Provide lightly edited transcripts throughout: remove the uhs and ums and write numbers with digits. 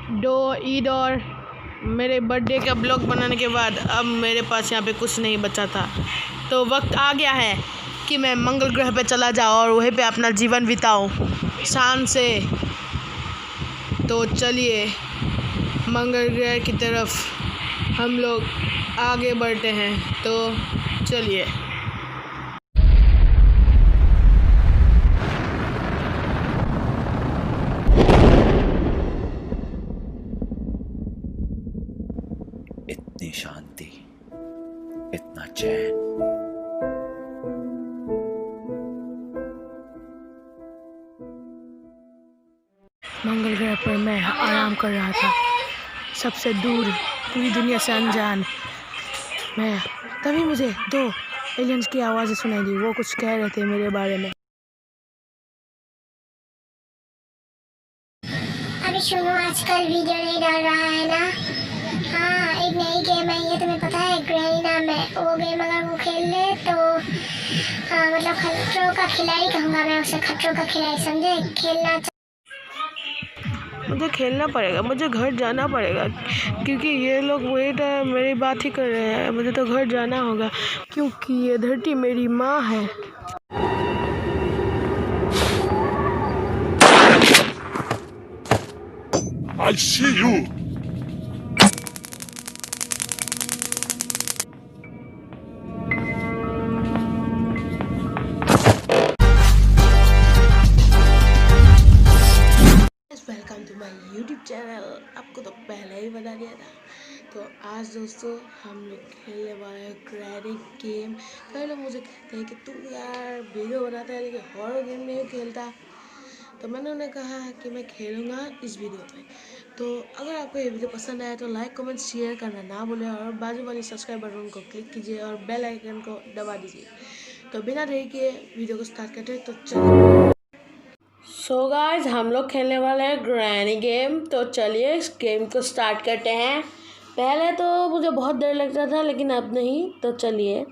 ईद और मेरे बर्थडे का ब्लॉग बनाने के बाद अब मेरे पास यहाँ पे कुछ नहीं बचा था, तो वक्त आ गया है कि मैं मंगल ग्रह पे चला जाऊँ और वहीं पे अपना जीवन बिताऊँ शान से। तो चलिए मंगल ग्रह की तरफ हम लोग आगे बढ़ते हैं। तो चलिए। इतनी शांति, इतना चैन। मंगल ग्रह पर मैं आराम कर रहा था, सबसे दूर, पूरी दुनिया से अनजान। मैं तभी मुझे 2 एलियंस की आवाज़ें सुनाई दी। वो कुछ कह रहे थे मेरे बारे में। अभी सुनो, आजकल वीडियो नहीं डाल रहा है ना। हाँ, एक नई गेम है, ये तुम्हें पता है, ग्रैनी नाम है। वो गेम अगर वो खेल ले तो मतलब खतरों का खिलाड़ी कहूँगा मैं उसे, खतरों का खिलाड़ी, समझे? मुझे खेलना पड़ेगा, मुझे घर जाना पड़ेगा, क्योंकि ये लोग वेट मेरी बात ही कर रहे हैं। मुझे तो घर जाना होगा, क्योंकि ये धरती मेरी माँ है। I see you. Welcome to my YouTube channel. आपको तो पहले ही बता दिया था। तो आज दोस्तों हम लोग खेलने वाले हैं ग्रैनी गेम। कई लोग मुझे कहते हैं कि तू यार वीडियो बनाता है लेकिन हॉरर गेम नहीं खेलता, तो मैंने उन्हें कहा कि मैं खेलूँगा इस वीडियो में। तो अगर आपको ये वीडियो पसंद आए तो लाइक कमेंट शेयर करना ना भूलें, और बाजू वाली सब्सक्राइब बटन को क्लिक कीजिए और बेल आइकन को दबा दीजिए। तो बिना देरी किए वीडियो को स्टार्ट करते हैं। तो चलिए। सो गाइस, हम लोग खेलने वाले हैं ग्रैनी गेम। तो चलिए इस गेम को स्टार्ट करते हैं। पहले तो मुझे बहुत डर लगता था लेकिन अब नहीं। तो चलिए।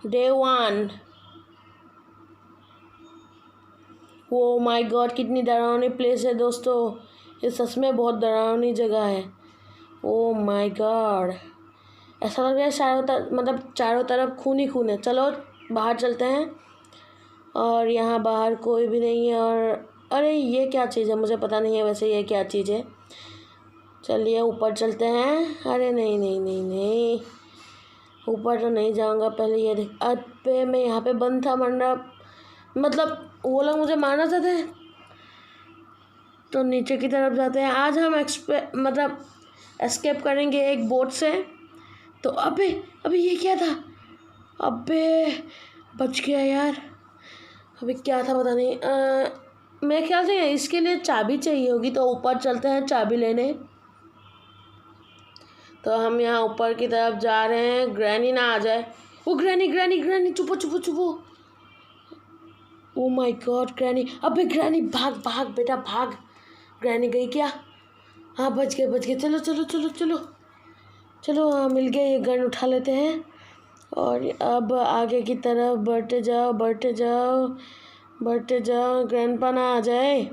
डे 1। ओ माय गॉड, कितनी डरावनी प्लेस है दोस्तों। ये सच में बहुत डरावनी जगह है। ओ माय गॉड, ऐसा लग रहा है चारों तरफ खून ही खून है। चलो बाहर चलते हैं। और यहाँ बाहर कोई भी नहीं है। और अरे ये क्या चीज़ है, मुझे पता नहीं है वैसे ये क्या चीज़ है। चलिए ऊपर चलते हैं। अरे नहीं नहीं नहीं नहीं, ऊपर तो नहीं जाऊँगा। पहले ये देख, अबे मैं यहाँ पे बंद था, मरना मतलब वो लोग मुझे मारना चाहते। तो नीचे की तरफ जाते हैं। आज हम एस्केप करेंगे एक बोट से। तो अबे अबे ये क्या था। अबे बच गया यार। अबे क्या था पता नहीं। मेरे ख्याल से इसके लिए चाबी चाहिए होगी, तो ऊपर चलते हैं चाबी लेने। तो हम यहाँ ऊपर की तरफ जा रहे हैं। ग्रैनी ना आ जाए। वो ग्रैनी ग्रैनी ग्रैनी, चुपो चुपो चुपो। Oh my God granny. अबे ग्रैनी भाग भाग बेटा भाग। ग्रैनी गई क्या? हाँ बच गए बच गए। चलो चलो चलो चलो चलो, हाँ मिल गया। ये गन उठा लेते हैं और अब आगे की तरफ बढ़ते जाओ बढ़ते जाओ बढ़ते जाओ। ग्रैंडपा ना आ जाए।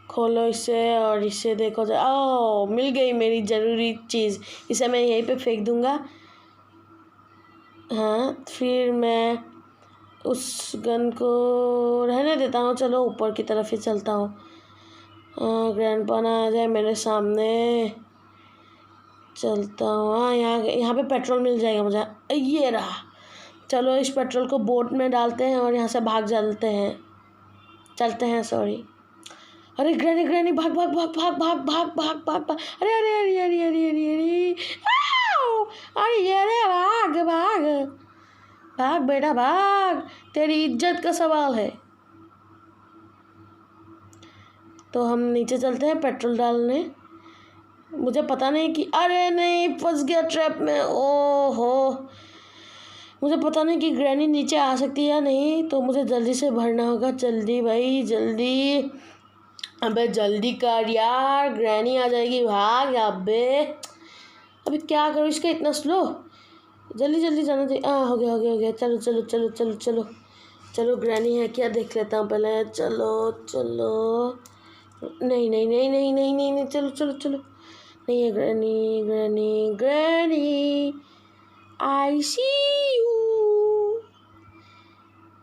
खोलो इसे और इसे देखो जाए। ओह मिल गई मेरी ज़रूरी चीज़। इसे मैं यहीं पे फेंक दूँगा। हाँ फिर मैं उस गन को रहने देता हूँ। चलो ऊपर की तरफ ही चलता हूँ। ग्रैंडपा ना आ जाए मेरे सामने। चलता हूँ। हाँ यहाँ पे पेट्रोल मिल जाएगा मुझे। ये रहा। चलो इस पेट्रोल को बोट में डालते हैं और यहाँ से भाग चलते हैं सॉरी। अरे ग्रैनी ग्रैनी भाग भाग भाग भाग भाग भाग भाग भाग भाग। अरे अरे अरे अरे अरे अरे अरे अरे ये रे भाग भाग भाग बेटा भाग, तेरी इज्जत का सवाल है। तो हम नीचे चलते हैं पेट्रोल डालने। मुझे पता नहीं कि अरे नहीं, फंस गया ट्रैप में। ओहो, मुझे पता नहीं कि ग्रैनी नीचे आ सकती है या नहीं। तो मुझे जल्दी से भरना होगा। जल्दी भाई जल्दी। अबे जल्दी कर यार, ग्रैनी आ जाएगी। भाग। अबे अबे क्या करूँ, इसका इतना स्लो। जल्दी जल्दी जाना चाहिए। हो गया हो गया हो गया। चलो चलो चलो चलो चलो चलो, ग्रैनी है क्या देख लेता हूँ पहले। चलो चलो, नहीं नहीं नहीं नहीं नहीं नहीं नहीं, चलो चलो चलो, नहीं है granny granny granny, I see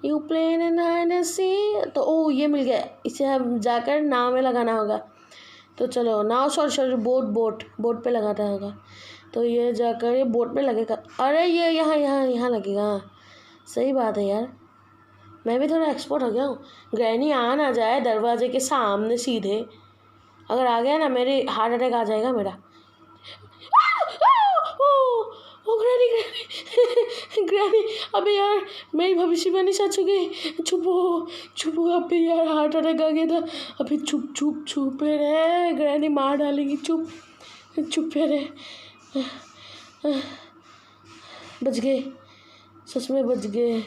you plain and hide and see. तो ओ ये मिल गया, इसे हम जाकर नाव में लगाना होगा। तो चलो नाव, सॉरी सॉरी, बोट पे लगाना होगा। तो ये जाकर ये बोट में लगेगा। अरे ये यहाँ यहाँ यहाँ लगेगा। सही बात है यार, मैं भी थोड़ा एक्सपर्ट हो गया हूँ। ग्रैनी आ ना जाए दरवाजे के सामने सीधे, अगर आ गया ना मेरे हार्ट अटैक आ जाएगा मेरा। ओ ग्रैनी ग्रैनी ग्रैनी, अबे यार मेरी भविष्यवाणी सच हो गई। छुपो अबे यार, हार्ट अटैक आ गया था। अबे चुप चुप छुपे रहे, ग्रैनी मार डालेगी। चुपे रहे। बच गए, सच में बच गए।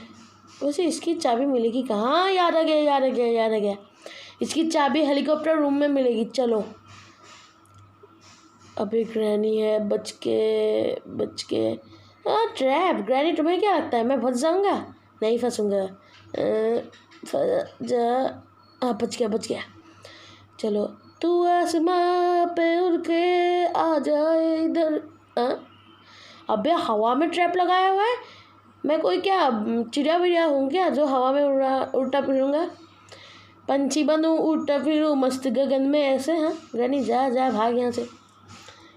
वैसे इसकी चाबी मिलेगी कहाँ? याद आ गया। इसकी चाबी हेलीकॉप्टर रूम में मिलेगी। चलो, अबे ग्रैनी है, बच के। ट्रैप। ग्रैनी तुम्हें क्या लगता है मैं फंस जाऊंगा? नहीं फंसूंगा। बच गया। चलो, तू आसमां पे उड़ के आ जाए इधर। अबे हवा में ट्रैप लगाया हुआ है। मैं कोई क्या चिड़िया विड़िया हूँ क्या जो हवा में उड़ता फिरूँगा? पंछी बनूँ, उड़ता फिरूँ मस्त गगन में ऐसे। हाँ ग्रैनी, जा भाग यहाँ से।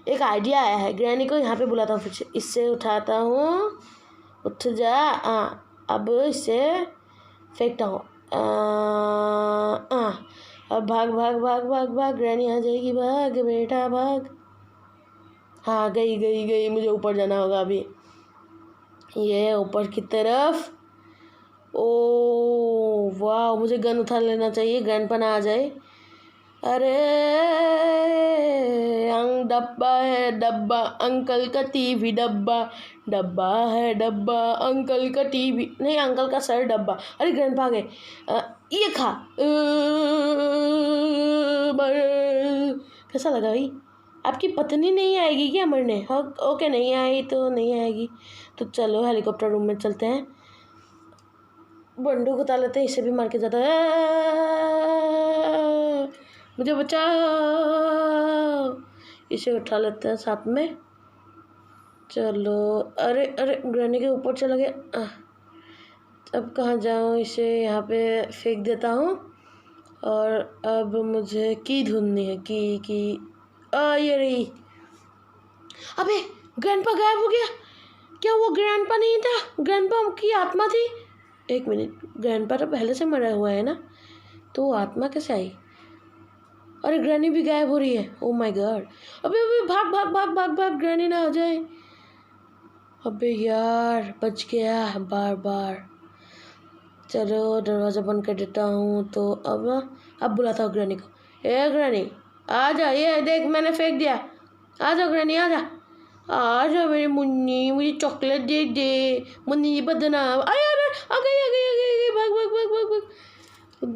एक आइडिया आया है, ग्रैनी को यहाँ पे बुलाता हूँ, फिर से इससे उठाता हूँ। उठ जा। अब इसे फेंकता हूँ। अब भाग। ग्रैनी आ जाएगी, भाग बेटा भाग। हाँ गई। मुझे ऊपर जाना होगा अभी, ये ऊपर की तरफ। ओ वाह, मुझे गन उठा लेना चाहिए, गन आ जाए। अरे डब्बा है डब्बा, अंकल का टीवी डब्बा है डब्बा, अंकल का टीवी नहीं, अंकल का सर डब्बा। अरे ग्रैंडपा आ गए। ये खा। कैसा लगा भाई? आपकी पत्नी नहीं आएगी क्या मरने? ओके, नहीं आई तो नहीं आएगी। तो चलो हेलीकॉप्टर रूम में चलते हैं, बंदूक उतार लेते हैं, इसे भी मार के जाता है। मुझे बचाओ, इसे उठा लेते हैं साथ में। चलो, अरे ग्रैनी के ऊपर चला गया। अब कहाँ जाऊँ? इसे यहाँ पे फेंक देता हूँ। और अब मुझे की ढूंढनी है, की ये रही। अबे ग्रैंडपा गायब हो गया। क्या वो ग्रैंडपा नहीं था? ग्रैंडपा की आत्मा थी। एक मिनट, ग्रैंडपा तो पहले से मरा हुआ है ना, तो आत्मा कैसे आई? अरे ग्रैनी भी गायब हो रही है। ओ माय गॉड। अबे भाग, ग्रैनी ना आ जाए। अबे यार बच गया बार। चलो दरवाज़ा बंद कर देता हूँ। तो अब बुलाता हूँ ग्रैनी को। ए ग्रैनी आ जा, ये देख मैंने फेंक दिया। आ जा ग्रैनी, आ जा मेरी मुन्नी, मुझे चॉकलेट दे। मुन्नी बदनाम। अरे आ गई। भाग।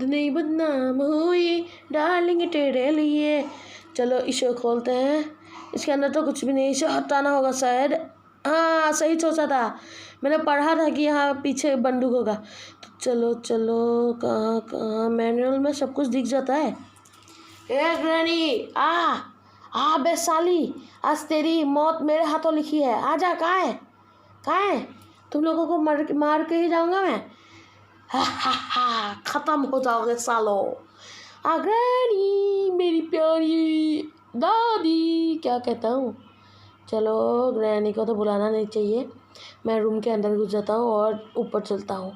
नहीं बदनाम हुई डार्लिंग तेरे लिए। चलो इसे खोलते हैं। इसके अंदर तो कुछ भी नहीं, इसे हटाना होगा शायद। हाँ सही सोचा था, मैंने पढ़ा था कि यहाँ पीछे बंदूक होगा। तो चलो कहाँ मैनुअल में सब कुछ दिख जाता है। ए ग्रैनी आ बेसाली, आज तेरी मौत मेरे हाथों लिखी है। आजा। कहाँ है? तुम लोगों को मार के ही जाऊंगा मैं। हा खत्म हो जाओगे सालो। ग्रैनी मेरी प्यारी दादी, क्या कहता हूँ। चलो ग्रैनी को तो बुलाना नहीं चाहिए, मैं रूम के अंदर घुस जाता हूँ और ऊपर चलता हूँ।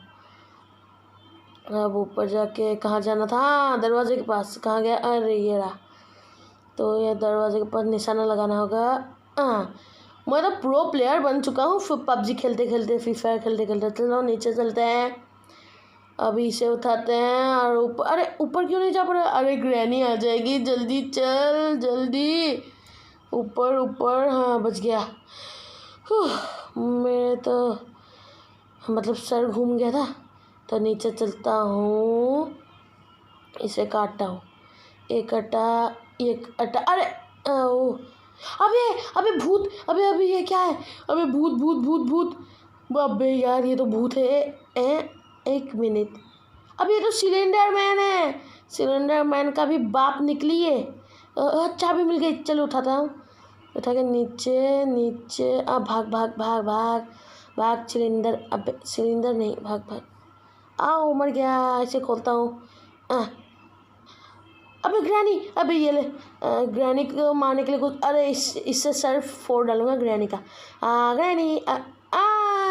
अब ऊपर जाके कहाँ जाना था? दरवाजे के पास। कहाँ गया? अरे ये रहा। तो ये दरवाजे के पास निशाना लगाना होगा। मैं तो प्रो प्लेयर बन चुका हूँ पबजी खेलते फ्री फायर खेलते। चलो नीचे चलते हैं, अभी इसे उठाते हैं और ऊपर। अरे ऊपर क्यों नहीं जा पा रहा? अरे ग्रैनी आ जाएगी, जल्दी चल जल्दी ऊपर। हाँ बच गया। मेरे तो मतलब सर घूम गया था। तो नीचे चलता हूँ, इसे काटता हूँ। एक अट्टा। अरे अबे अबे भूत, अबे अबे ये क्या है? अबे भूत भूत भूत भूत, अबे यार ये तो भूत है। एक मिनट, अब ये तो सिलेंडर मैन है, सिलेंडर मैन का भी बाप निकली है। चाबी मिल गई, चलो उठाता हूँ, उठा के नीचे नीचे, अब भाग भाग भाग भाग भाग सिलेंडर, अब सिलेंडर नहीं, भाग भाग, आओ मर गया, ऐसे खोलता हूँ। अबे ग्रैनी, अबे ये ले, ग्रैनी को मारने के लिए कुछ, अरे इससे सर फोड़ डालूंगा ग्रैनी का। ग्रैनी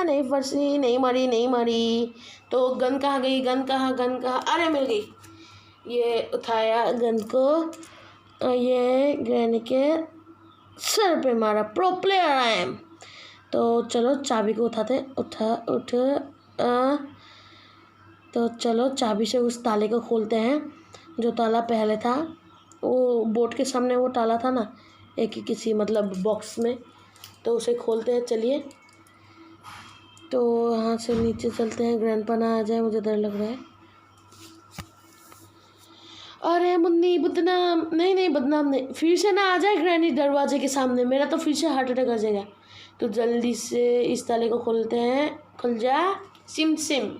नहीं फंसी, नहीं मरी नहीं मरी। तो गन कहाँ गई, गन कहाँ, गन कहाँ, अरे मिल गई। ये उठाया गन को, ये ग्रैनी के सर पे मारा, प्रो प्लेयर आई एम। तो चलो चाबी को उठाते, उठ तो चलो चाबी से उस ताले को खोलते हैं, जो ताला पहले था वो बोर्ड के सामने, वो ताला था ना एक किसी मतलब बॉक्स में, तो उसे खोलते हैं। चलिए, तो यहाँ से नीचे चलते हैं, ग्रैंडपा ना आ जाए, मुझे डर लग रहा है। अरे मुन्नी बदनाम, नहीं नहीं बदनाम नहीं, फिर से ना आ जाए ग्रैनी दरवाजे के सामने, मेरा तो फिर से हार्ट अटैक आ जाएगा। तो जल्दी से इस ताले को खोलते हैं, खुल जा सिम सिम।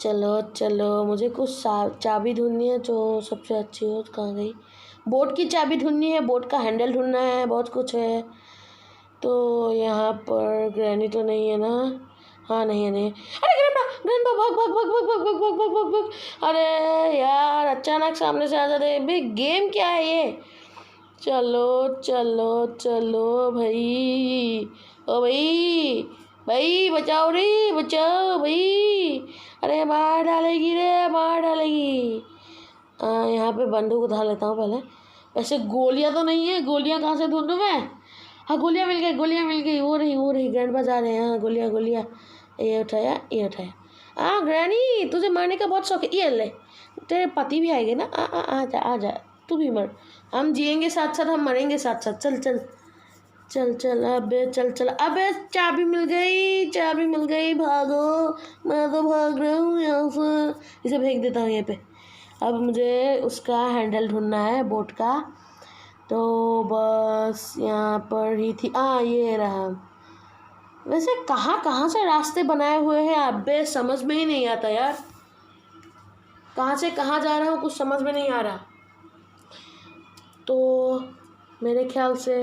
चलो चलो, मुझे कुछ चाबी ढूंढनी है जो सबसे अच्छी हो। कहाँ गई? बोट की चाबी ढूंढनी है, बोट का हैंडल ढूंढना है, बहुत कुछ है। तो यहाँ पर ग्रैनी तो नहीं है ना? हाँ नहीं है, नहीं है। अरे ग्रैंडपा, ग्रैंडपा भाग भाग भाग भाग भाग भाग भाग भाग भाग भाग। अरे यार अचानक सामने से आ जाते, भाई गेम क्या है ये? चलो चलो चलो भाई, ओ भाई भाई बचाओ रे, बचाओ भाई, अरे मार डालेगी रे, मार डालेगी। यहाँ पे बंदूक उठा लेता हूँ पहले। वैसे गोलियाँ तो नहीं है, गोलियाँ कहाँ से ढूंढूँ मैं? हाँ गोलियाँ मिल गई, गोलियाँ मिल गई, हो रही ग्रैंडपा जा रहे हैं। हाँ गोलियाँ गोलियाँ, ये उठाया ये उठाया। हाँ ग्रैनी तुझे मारने का बहुत शौक है, ये ले, तेरे पति भी आएंगे ना, आ जा तू भी मर, हम जिएंगे साथ साथ, हम मरेंगे साथ साथ। चल चल चल चल, अबे चल चल, अबे चाबी मिल गई, चाबी मिल गई, भागो, मैं तो भाग रहा हूँ यहाँ से। इसे फेंक देता हूँ यहाँ पे। अब मुझे उसका हैंडल ढूंढना है बोट का, तो बस यहाँ पर ही थी, ये रहा। वैसे कहाँ कहाँ से रास्ते बनाए हुए हैं, अबे समझ में ही नहीं आता यार, कहाँ से कहाँ जा रहा हूँ कुछ समझ में नहीं आ रहा। तो मेरे ख्याल से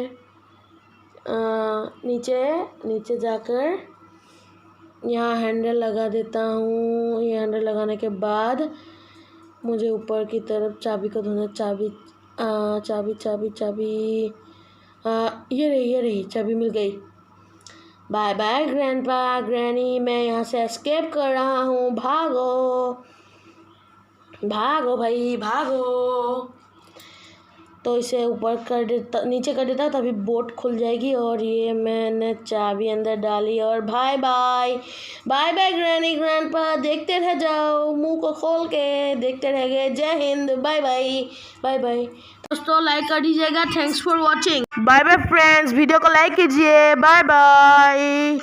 नीचे जाकर यहाँ हैंडल लगा देता हूँ। ये हैंडल लगाने के बाद मुझे ऊपर की तरफ चाबी को ढूंढना, चाबी चाबी चाबी चाबी, ये रही चाबी मिल गई। बाय बाय ग्रैंडपा ग्रैनी, मैं यहाँ से एस्केप कर रहा हूँ, भागो भागो भाई भागो। तो इसे ऊपर कर देता, नीचे कर देता, तभी बोट खुल जाएगी। और ये मैंने चाबी अंदर डाली, और bye bye bye bye granny grandpa, देखते रह जाओ, मुंह को खोल के देखते रह गए। जय हिंद, बाय बाय बाय बाय। दोस्तों लाइक कर दीजिएगा, thanks for watching, bye bye friends, video को लाइक कीजिए, बाय बाय।